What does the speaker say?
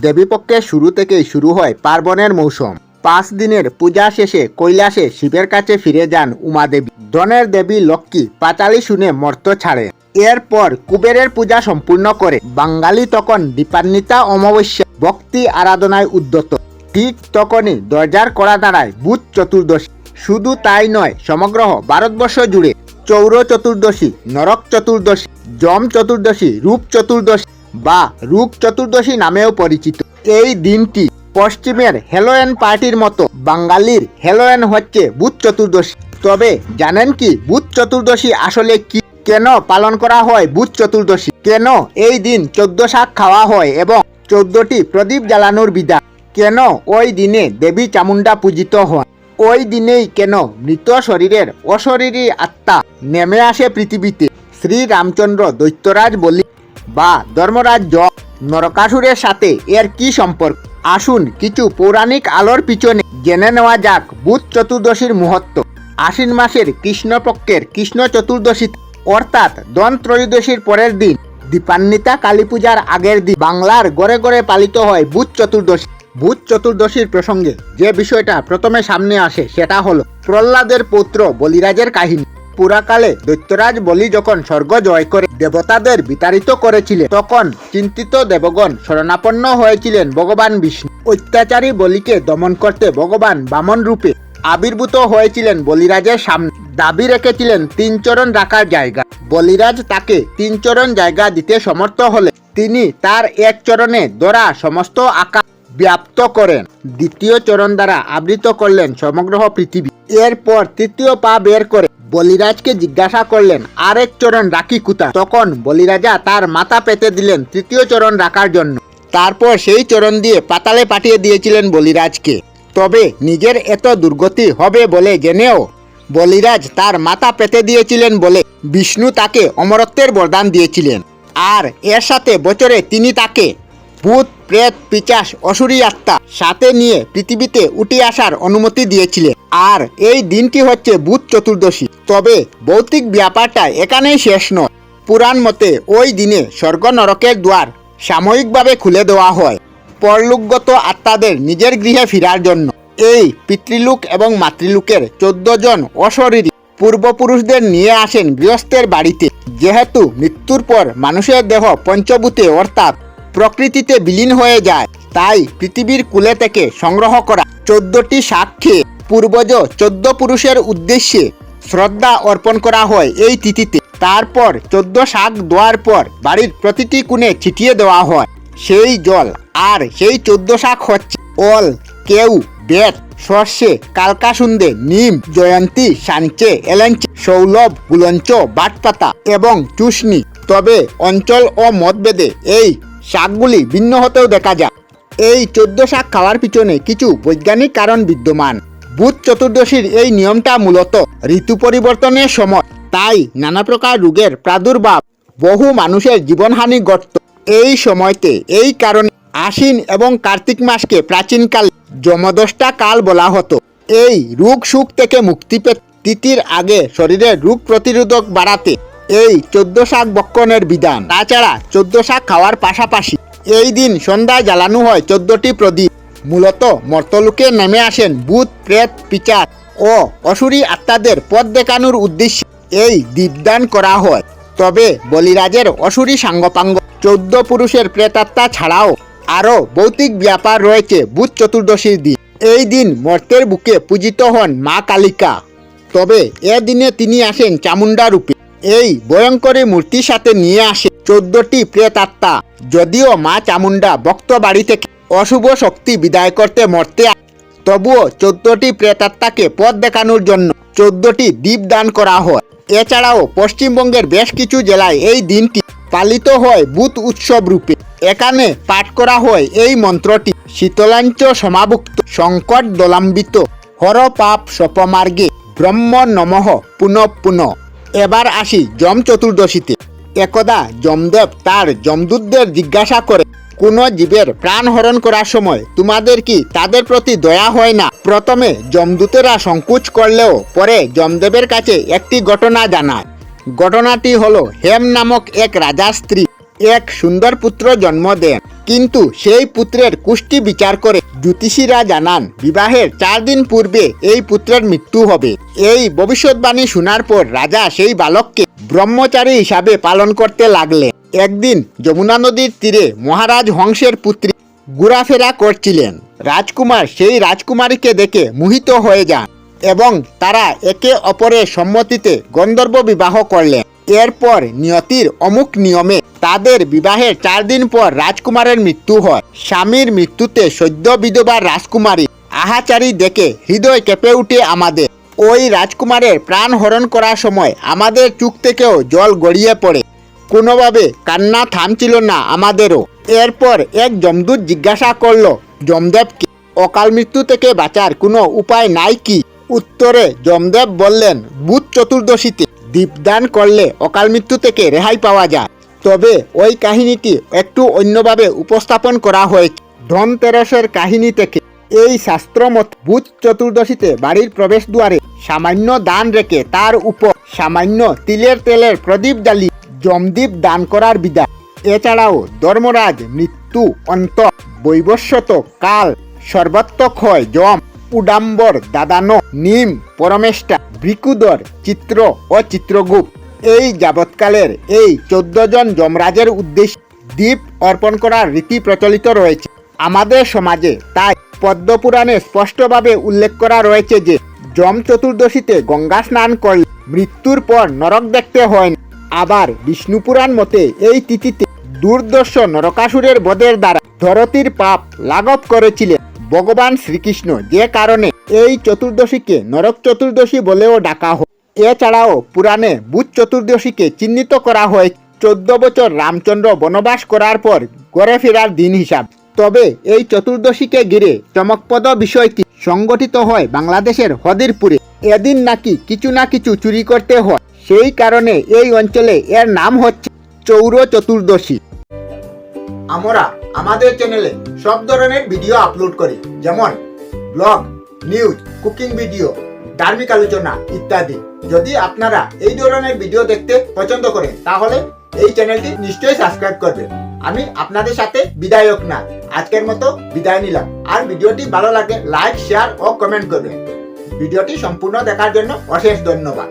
দেবীপক্ষের শুরু থেকেই শুরু হয় পার্বণের মৌসুম। 5 দিনের পূজা শেষে কৈলাসে শিবের কাছে ফিরে যান উমাদেবী। ধনের দেবী লক্ষ্মী পাঁচালী শুনে মর্ত ছাড়ে। এরপর কুবেরের পূজা সম্পূর্ণ করে বাঙালি তখন দীপান্বিতা অমাবস্যা ভক্তি আরাধনায় উদ্যত। ঠিক তখনই দরজার কড়া দাঁড়ায় বুধ চতুর্দশী। শুধু তাই নয়, সমগ্র ভারতবর্ষ জুড়ে চৌর চতুর্দশী, নরক চতুর্দশী, যম চতুর্দশী, রূপ চতুর্দশী বা রূপ চতুর্দশী নামেও পরিচিত। এই দিনটি পশ্চিমের হ্যালোয়েন পার্টির মতো বাঙালির হ্যালোয়েন হচ্ছে বুধ চতুর্দশী। তবে জানেন কি বুধ চতুর্দশী আসলে কি, কেন পালন করা হয় বুধ চতুর্দশী, কেন এই দিন 14 শাক খাওয়া হয় এবং 14টি প্রদীপ জ্বালানোর বিধান, কেন ওই দিনে দেবী চামুন্ডা পূজিত হয়, ওই দিনেই কেন মৃত শরীরের অশরীরী আত্মা নেমে আসে পৃথিবীতে, শ্রীরামচন্দ্র দৈত্যরাজ বলি বা ধর্মরাজ নরকাসুরের সাথে এর কি সম্পর্ক, আসুন কিছু পৌরাণিক আলোর পিছনে জেনে নেওয়া যাক বুধ চতুর্দশীর মুহূর্ত। আশ্বিন মাসের কৃষ্ণপক্ষের কৃষ্ণ চতুর্দশী অর্থাৎ ধন ত্রয়োদশীর পরের দিন দীপান্বিতা কালী পূজার আগের দিন বাংলার ঘরে ঘরে পালিত হয় বুধ চতুর্দশী। বুধ চতুর্দশীর প্রসঙ্গে যে বিষয়টা প্রথমে সামনে আসে সেটা হলো প্রহ্লাদের পুত্র বলিরাজের কাহিনী। পুরাকালে দৈত্যরাজ বলি যখন স্বর্গ জয় করে দেবতাদের বিতাড়িত করেছিলেন, তখন চিন্তিত দেবগণ শরণাপন্ন হয়েছিলেন ভগবান বিষ্ণু। অত্যাচারী বলিকে দমন করতে ভগবান বামন রূপে আবির্ভূত হয়েছিলেন বলিরাজের সামনে। দাবি রেখেছিলেন 3 চরণ রাখার জায়গা। বলিরাজ তাকে 3 চরণ জায়গা দিতে সমর্থ হলে তিনি তার 1 চরণে ধরা সমস্ত আকাশ ব্যাপ্ত করেন, 2য় চরণ দ্বারা আবৃত করলেন সমগ্র পৃথিবী। এরপর 3য় পা বের করে বলিরাজকে জিজ্ঞাসা করলেন আরেক চরণ রাখি কোথা। তখন বলিরাজা তার মাথা পেতে দিলেন 3য় চরণ রাখার জন্য। তারপর সেই চরণ দিয়ে পাতালে পাঠিয়ে দিয়েছিলেন বলিরাজকে। তবে নিজের এত দুর্গতি হবে বলে জেনেও বলিরাজ তার মাথা পেতে দিয়েছিলেন বলে বিষ্ণু তাকে অমরত্বের বরদান দিয়েছিলেন। আর এর সাথে বছরে তিনি তাকে ভূত প্রেত পিচাস অসুরী আত্মা সাথে নিয়ে পৃথিবীতে উঠে আসার অনুমতি দিয়েছিলেন। আর এই দিনটি হচ্ছে বুধ চতুর্দশী। তবে ভৌতিক ব্যাপারটা এখানেই শেষ নয়। পুরাণ মতে ওই দিনে স্বর্গ নরকের দ্বার সাময়িকভাবে খুলে দেওয়া হয় পরলোকগত আত্মাদের নিজের গৃহে ফেরার জন্য। এই পিতৃলোক এবং মাতৃলোকের 14 জন অশরীরী পূর্বপুরুষদের নিয়ে আসেন গৃহস্থের বাড়িতে। যেহেতু মৃত্যুর পর মানুষের দেহ পঞ্চভূতে অর্থাৎ প্রকৃতিতে বিলীন হয়ে যায়, তাই পৃথিবীর কুলে থেকে সংগ্রহ করা 14টি শাক খেয়ে পূর্বজ 14 পুরুষের উদ্দেশ্যে শ্রদ্ধা অর্পণ করা হয় এই তিথিতে। তারপর 14 শাক দেওয়ার পর বাড়ির প্রতিটি কোণে ছিটিয়ে দেওয়া হয় সেই জল। আর সেই 14 শাক হচ্ছে ওল, কেউ, বেত, সর্ষে, কালকাসুন্দে, নিম, জয়ন্তী, সাঞ্চে, এলেঞ্চে, সৌলভ, গুলঞ্চ, বাটপাতা এবং চুষ্নি। তবে অঞ্চল ও মতভেদে এই শাকগুলি ভিন্ন হতেও দেখা যায়। এই 14 শাক খাওয়ার পিছনে কিছু বৈজ্ঞানিক কারণ বিদ্যমান। বুধ চতুর্দশীর এই নিয়মটা মূলত ঋতু পরিবর্তনের সময়, তাই নানা প্রকার রোগের প্রাদুর্ভাব, বহু মানুষের জীবনহানি ঘটত এই সময়তে। এই কারণে আশ্বিন এবং কার্তিক মাসকে প্রাচীনকালে যমদষ্টা কাল বলা হতো। এই রোগ সুখ থেকে মুক্তি পেতে তিথির আগে শরীরের রোগ প্রতিরোধক বাড়াতে এই 14 শাক ভক্ষণের বিধান। তাছাড়া 14 শাক খাওয়ার পাশাপাশি এই দিন সন্ধ্যায় জ্বালানো হয় 14টি প্রদীপ। মূলত মর্তলোকে নেমে আসেন ভূত প্রেত পিচাচ ও অসুরী আত্মাদের পথ দেখানোর উদ্দেশ্যে এই দীপদান করা হয়। তবে বলিরাজের অসুরী সাঙ্গপাঙ্গ 14 পুরুষের প্রেতাত্মা ছাড়াও আরও ভৌতিক ব্যাপার রয়েছে বুধ চতুর্দশীর দিন। এই দিন মর্তের বুকে পূজিত হন মা কালিকা। তবে এ দিনে তিনি আসেন চামুন্ডা রূপে। এই ভয়ঙ্করী মূর্তির সাথে নিয়ে আসে 14টি প্রেতাত্মা। যদিও মা চামুন্ডা ভক্ত বাড়ি থেকে অশুভ শক্তি বিদায় করতে মর্তে, তবুও 14টি প্রেতাত্মাকে পথ দেখানোর জন্য 14টি দীপ দান করা হয়। এছাড়াও পশ্চিমবঙ্গের বেশ কিছু জেলায় এই দিনটি পালিত হয় বুধ উৎসব রূপে। এখানে পাঠ করা হয় এই মন্ত্রটি শীতলাঞ্চ সমাভুক্ত সংকট দোলাম্বিত হর পাপ সপমার্গে ব্রহ্ম নমঃ পুনঃ পুনঃ। এবার আসি যম চতুর্দশীতে। একদা যমদেব তার যমদূতদের জিজ্ঞাসা করে, কোনো জীবের প্রাণ হরণ করার সময় তোমাদের কি তাদের প্রতি দয়া হয় না? প্রথমে যমদূতেরা সংকোচ করলেও পরে যমদেবের কাছে একটি ঘটনা জানায়। ঘটনাটি হলো হেম নামক এক রাজার স্ত্রী এক সুন্দর পুত্র জন্ম দেন। কিন্তু সেই পুত্রের কুষ্টি বিচার করে জ্যোতিষীরা জানান বিবাহের 4 দিন পূর্বে এই পুত্রের মৃত্যু হবে। এই ভবিষ্যৎবাণী শোনার পর রাজা সেই বালককে ব্রহ্মচারী হিসাবে পালন করতে লাগলেন। একদিন যমুনা নদীর তীরে মহারাজ হংসের পুত্রী ঘোরাফেরা করছিলেন। রাজকুমার সেই রাজকুমারীকে দেখে মোহিত হয়ে যান এবং তারা একে অপরের সম্মতিতে গন্ধর্ব বিবাহ করলেন। এরপর নিয়তির অমুক নিয়মে তাদের বিবাহের 4 দিন পর রাজকুমারের মৃত্যু হয়। স্বামীর মৃত্যুতে সদ্য বিধবা রাজকুমারী আহাচারী দেখে হৃদয় কেঁপে উঠে আমাদের। ওই রাজকুমারের প্রাণ হরণ করার সময় আমাদের চোখ থেকেও জল গড়িয়ে পড়ে। কোনোভাবে কান্না থামছিল না আমাদেরও। এরপর এক যমদূত জিজ্ঞাসা করল যমদেবকে, অকাল মৃত্যু থেকে বাঁচার কোনো উপায় নাই কি? উত্তরে যমদেব বললেন, বুধ চতুর্দশীতে দীপদান করলে অকাল মৃত্যু থেকে রেহাই পাওয়া যায়। তবে ওই কাহিনীটি একটু অন্যভাবে উপস্থাপন করা হয়েছে। ধনতেরসের কাহিনী থেকে। এই শাস্ত্রমত বুধ চতুর্দশীতে বাড়ির প্রবেশদ্বারে সামান্য দান রেখে তার উপর সামান্য তিলের তেলের প্রদীপ জ্বালিয়ে যমদীপ দান করার বিধান। এছাড়াও ধর্মরাজ, মৃত্যু, অন্ত, বৈবস্বত, কাল, সর্বত্রক্ষয়, যম, উডাম্বর, দাদানো, নিম, পরমেষ্টা, বৃকুদর, চিত্র ও চিত্রগুপ্ত এই যাবৎকালের এই 14 জন যমরাজের উদ্দেশ্যে দীপ অর্পণ করার রীতি প্রচলিত রয়েছে আমাদের সমাজে। তাই পদ্মপুরাণে স্পষ্টভাবে উল্লেখ করা রয়েছে যে যম চতুর্দশীতে গঙ্গা স্নান করলে মৃত্যুর পর নরক দেখতে হয় না। আবার বিষ্ণুপুরাণ মতে এই তিথিতে দুর্দর্শ নরকাসুরের বধের দ্বারা ধরতির পাপ লাঘব করেছিলেন ভগবান শ্রীকৃষ্ণ, যে কারণে এই চতুর্দশীকে নরক চতুর্দশী বলেও ডাকা হয়। এছাড়াও পুরাণে বুধ চতুর্দশীকে চিহ্নিত করা হয় 14 বছর রামচন্দ্র বনবাস করার পর ঘরে ফেরার দিন হিসাব। তবে এই চতুর্দশীকে ঘিরে চমকপ্রদ বিষয়টি সংগঠিত হয় বাংলাদেশের হদিরপুরে। এদিন নাকি কিছু না কিছু চুরি করতে হয়, সেই কারণে এই অঞ্চলে এর নাম হচ্ছে চৌর চতুর্দশী। আমরা আমাদের চ্যানেলে সব ধরনের ভিডিও আপলোড করি, যেমন ব্লগ, নিউজ, কুকিং ভিডিও, ধার্মিক আলোচনা ইত্যাদি। যদি আপনারা এই ধরনের ভিডিও দেখতে পছন্দ করেন তাহলে এই চ্যানেলটি নিশ্চয়ই সাবস্ক্রাইব করবেন। আমি আপনাদের সাথে বিদায়ক না, আজকের মতো বিদায় নিলাম। আর ভিডিওটি ভালো লাগে লাইক, শেয়ার ও কমেন্ট করবেন। ভিডিওটি সম্পূর্ণ দেখার জন্য অশেষ ধন্যবাদ।